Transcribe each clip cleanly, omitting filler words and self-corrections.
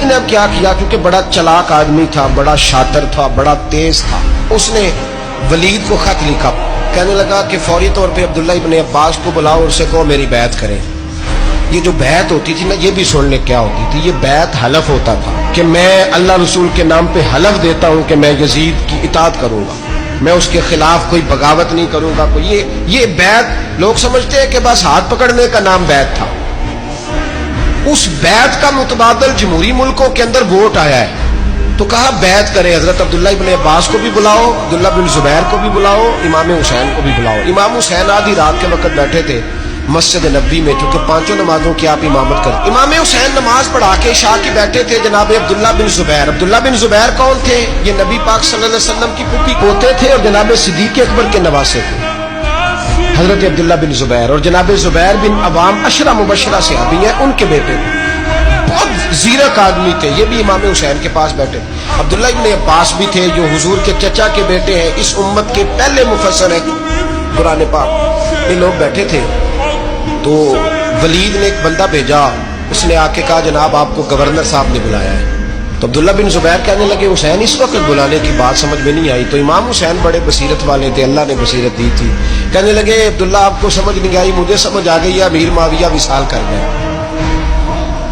نے اب کیا کیا، کیونکہ بڑا چلاک آدمی تھا، بڑا شاطر تھا، بڑا تیز تھا، اس نے ولید کو خط لکھا، کہنے لگا کہ فوری طور پہ عبداللہ ابن عباس کو بلاؤ اور اسے کہو میری بیعت کریں۔ یہ جو بیعت ہوتی تھی نا، یہ بھی سن لے کیا ہوتی تھی، یہ بیعت حلف ہوتا تھا کہ میں اللہ رسول کے نام پہ حلف دیتا ہوں کہ میں یزید کی اطاعت کروں گا، میں اس کے خلاف کوئی بغاوت نہیں کروں گا۔ یہ بیعت لوگ سمجھتے ہیں کہ بس ہاتھ پکڑنے کا نام بیعت تھا، اس بیعت کا متبادل جمہوری ملکوں کے اندر ووٹ آیا ہے، تو کہا بیعت کرے، حضرت عبداللہ ابن عباس کو بھی بلاؤ، عبداللہ بن زبیر کو بھی بلاؤ، امام حسین کو بھی بلاؤ۔ امام حسین آدھی رات کے وقت بیٹھے تھے مسجد نبوی میں، چونکہ پانچوں نمازوں کی آپ امامت کرتے۔ امام حسین نماز پڑھا کے عشاء کی بیٹھے تھے، جناب عبداللہ بن زبیر۔ عبداللہ بن زبیر کون تھے؟ یہ نبی پاک صلی اللہ علیہ وسلم کی پھوپھی پوتے تھے اور جناب صدیق اکبر کے نواسے تھے، حضرت عبداللہ بن زبیر، اور جناب زبیر بن عوام عشرہ مبشرہ صحابی ہیں، ان کے بیٹے تھے، بہت زیرک آدمی تھے، یہ بھی امام حسین کے پاس بیٹھے۔ عبداللہ ابن عباس بھی تھے جو حضور کے چچا کے بیٹے ہیں، اس امت کے پہلے مفسر ہیں قرآن پاک۔ یہ لوگ بیٹھے تھے تو ولید نے ایک بندہ بھیجا، اس نے آ کے کہا جناب آپ کو گورنر صاحب نے بلایا ہے۔ تو عبداللہ بن زبیر کہنے لگے حسین اس وقت بلانے کی بات سمجھ میں نہیں آئی۔ تو امام حسین بڑے بصیرت والے تھے، اللہ نے بصیرت دی تھی، کہنے لگے عبداللہ آپ کو سمجھ نہیں آئی، مجھے سمجھ آ گئی ہے، امیر معاویہ وصال کر گئے،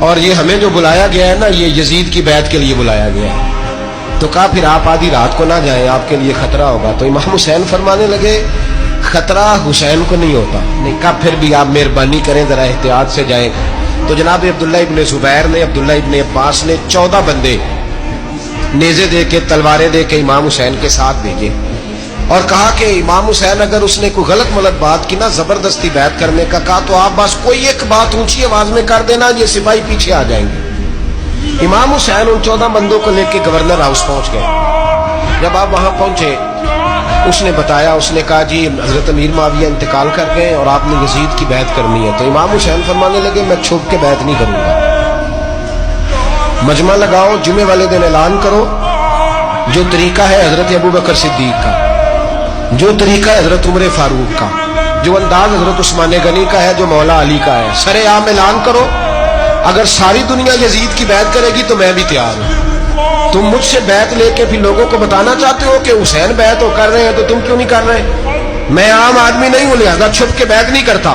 اور یہ ہمیں جو بلایا گیا ہے نا، یہ یزید کی بیعت کے لیے بلایا گیا ہے۔ تو کہا پھر آپ آدھی رات کو نہ جائیں، آپ کے لیے خطرہ ہوگا۔ تو امام حسین فرمانے لگے خطرہ حسین کو نہیں ہوتا، نہیں کہا پھر بھی آپ مہربانی کریں ذرا احتیاط سے جائیں۔ تو جناب عبداللہ ابن زبیر نے، عبداللہ ابن عباس نے 14 بندے نیزے دے کے، تلواریں دے کے امام حسین کے ساتھ بھیجے، اور کہا کہ امام حسین اگر اس نے کوئی غلط ملت بات کی نا، زبردستی بیعت کرنے کا کہا، تو آپ بس کوئی ایک بات اونچی آواز میں کر دینا، یہ سپاہی پیچھے آ جائیں گے۔ امام حسین ان 14 بندوں کو لے کے گورنر ہاؤس پہنچ گئے۔ جب آپ وہاں پہنچے، اس نے بتایا، اس نے کہا جی حضرت امیر معاویہ انتقال کر گئے اور آپ نے یزید کی بیعت کرنی ہے۔ تو امام حسین فرمانے لگے میں چھپ کے بیعت نہیں کروں گا، مجمع لگاؤ، جمعے والے دن اعلان کرو، جو طریقہ ہے حضرت ابوبکر صدیق کا، جو طریقہ ہے حضرت عمر فاروق کا، جو انداز حضرت عثمان غنی کا ہے، جو مولا علی کا ہے، سر عام اعلان کرو، اگر ساری دنیا یزید کی بیعت کرے گی تو میں بھی تیار ہوں۔ تم مجھ سے بیعت لے کے پھر لوگوں کو بتانا چاہتے ہو کہ حسین بیعت ہو کر رہے ہیں، تو تم کیوں نہیں کر رہے؟ میں عام آدمی نہیں ہوں، لہذا چھپ کے بیعت نہیں کرتا۔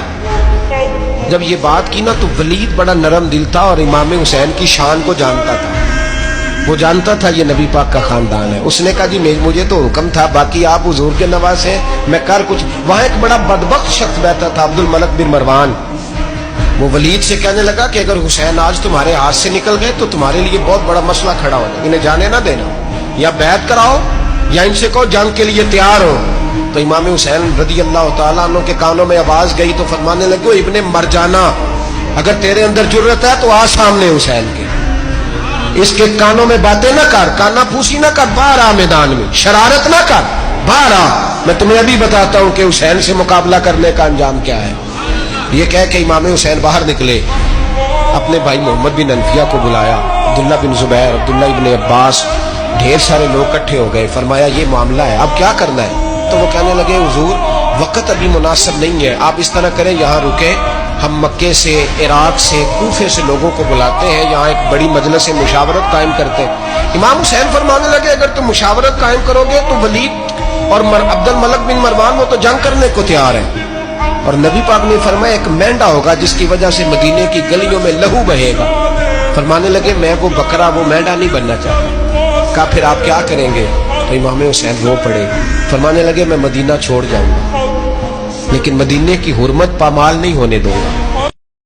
جب یہ بات کی نا تو ولید بڑا نرم دل تھا اور امام حسین کی شان کو جانتا تھا، وہ جانتا تھا یہ نبی پاک کا خاندان ہے۔ اس نے کہا جی مجھے تو حکم تھا، باقی آپ حضور کے نواسے ہیں، میں کر کچھ۔ وہاں ایک بڑا بدبخت شخص بیٹھا تھا، عبد الملک بن مروان، وہ ولید سے کہنے لگا کہ اگر حسین آج تمہارے ہاتھ سے نکل گئے تو تمہارے لیے بہت بڑا مسئلہ کھڑا ہو جائے، انہیں جانے نہ دینا، یا بیعت کراؤ یا ان سے کہو جنگ کے لیے تیار ہو۔ تو امام حسین رضی اللہ تعالیٰ عنہ کے کانوں میں آواز گئی تو فرمانے لگے ابن مرجانہ، اگر تیرے اندر جرت ہے تو آ سامنے حسین کے، اس کے کانوں میں باتیں نہ کر، کانا پھوسی نہ کر، باہر آ میدان میں، شرارت نہ کر، باہر آ، میں تمہیں ابھی بتاتا ہوں کہ حسین سے مقابلہ کرنے کا انجام کیا ہے۔ یہ کہہ کہ امام حسین باہر نکلے، اپنے بھائی محمد بن انفیہ کو بلایا، عبداللہ بن زبیر، عبداللہ ابن عباس، ڈھیر سارے لوگ اکٹھے ہو گئے، فرمایا یہ معاملہ ہے، اب کیا کرنا ہے؟ تو وہ کہنے لگے حضور وقت ابھی مناسب نہیں ہے، آپ اس طرح کریں یہاں رکیں، ہم مکے سے، عراق سے، کوفے سے لوگوں کو بلاتے ہیں، یہاں ایک بڑی مجلس مشاورت قائم کرتے ہیں۔ امام حسین فرمانے لگے اگر تم مشاورت قائم کرو گے تو ولید اور عبد الملک بن مروان وہ تو جنگ کرنے کو تیار ہے، اور نبی پاک نے فرمایا ایک مینڈا ہوگا جس کی وجہ سے مدینے کی گلیوں میں لہو بہے گا۔ فرمانے لگے میں وہ بکرا، وہ مینڈا نہیں بننا چاہتا۔ کہا پھر آپ کیا کریں گے؟ تو امام حسین رو پڑے، فرمانے لگے میں مدینہ چھوڑ جاؤں گا، لیکن مدینے کی حرمت پامال نہیں ہونے دوں گا۔